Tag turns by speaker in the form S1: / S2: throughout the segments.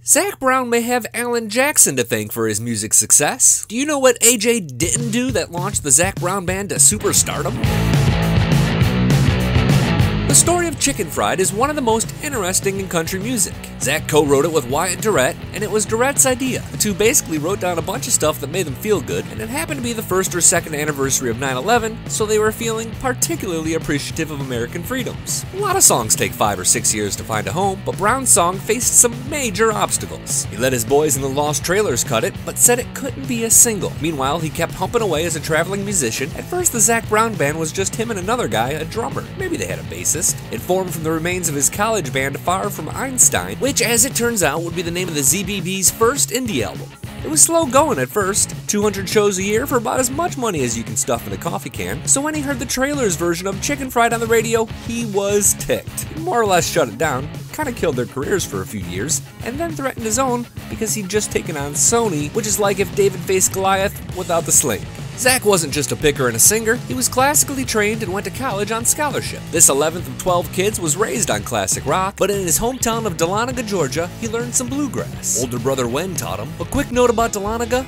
S1: Zac Brown may have Alan Jackson to thank for his music success. Do you know what AJ didn't do that launched the Zac Brown Band to superstardom? The story of Chicken Fried is one of the most interesting in country music. Zac co-wrote it with Wyatt Durrett, and it was Durrett's idea. The two basically wrote down a bunch of stuff that made them feel good, and it happened to be the first or second anniversary of 9/11, so they were feeling particularly appreciative of American freedoms. A lot of songs take 5 or 6 years to find a home, but Brown's song faced some major obstacles. He let his boys in the Lost Trailers cut it, but said it couldn't be a single. Meanwhile, he kept humping away as a traveling musician. At first, the Zac Brown Band was just him and another guy, a drummer. Maybe they had a bassist. It formed from the remains of his college band Far From Einstein, which, as it turns out, would be the name of the ZBB's first indie album. It was slow going at first, 200 shows a year for about as much money as you can stuff in a coffee can, so when he heard the Trailers version of Chicken Fried on the radio, he was ticked. He more or less shut it down, kinda killed their careers for a few years, and then threatened his own because he'd just taken on Sony, which is like if David faced Goliath without the sling. Zac wasn't just a picker and a singer, he was classically trained and went to college on scholarship. This 11th of 12 kids was raised on classic rock, but in his hometown of Dahlonega, Georgia, he learned some bluegrass. Older brother Wen taught him. A quick note about Dahlonega: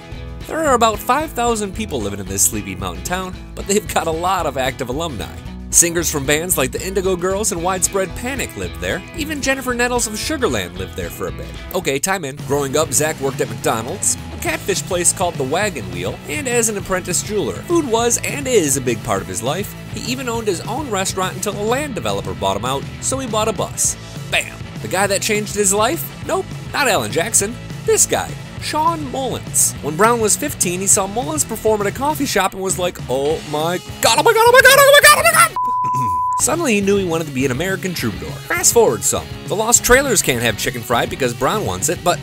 S1: there are about 5,000 people living in this sleepy mountain town, but they've got a lot of active alumni. Singers from bands like the Indigo Girls and Widespread Panic lived there. Even Jennifer Nettles of Sugarland lived there for a bit. Okay, time in. Growing up, Zac worked at McDonald's, a catfish place called the Wagon Wheel, and as an apprentice jeweler. Food was and is a big part of his life. He even owned his own restaurant until a land developer bought him out, so he bought a bus. Bam! The guy that changed his life? Nope, not Alan Jackson. This guy. Sean Mullins. When Brown was 15, he saw Mullins perform at a coffee shop and was like, oh my god, oh my god, oh my god, oh my god, oh my god! Suddenly he knew he wanted to be an American troubadour. Fast forward some. The Lost Trailers can't have Chicken Fried because Brown wants it, but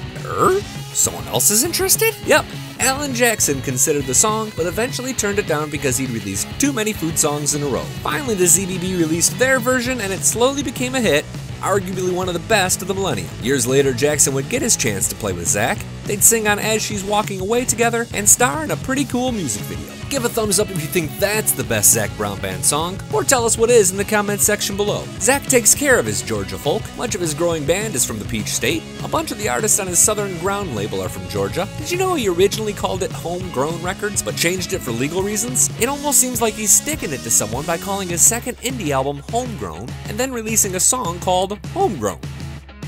S1: someone else is interested? Yep. Alan Jackson considered the song, but eventually turned it down because he'd released too many food songs in a row. Finally, the ZBB released their version, and it slowly became a hit, arguably one of the best of the millennium. Years later, Jackson would get his chance to play with Zac. They'd sing on As She's Walking Away together and star in a pretty cool music video. Give a thumbs up if you think that's the best Zac Brown Band song, or tell us what is in the comments section below. Zac takes care of his Georgia folk. Much of his growing band is from the Peach State. A bunch of the artists on his Southern Ground label are from Georgia. Did you know he originally called it Homegrown Records, but changed it for legal reasons? It almost seems like he's sticking it to someone by calling his second indie album Homegrown, and then releasing a song called Homegrown.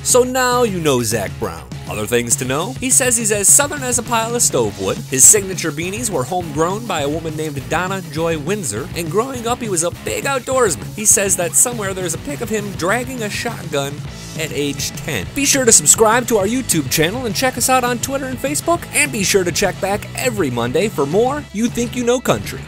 S1: So now you know Zac Brown. Other things to know? He says he's as southern as a pile of stove wood. His signature beanies were homegrown by a woman named Donna Joy Windsor, and growing up he was a big outdoorsman. He says that somewhere there's a pic of him dragging a shotgun at age 10. Be sure to subscribe to our YouTube channel and check us out on Twitter and Facebook, and be sure to check back every Monday for more You Think You Know Country.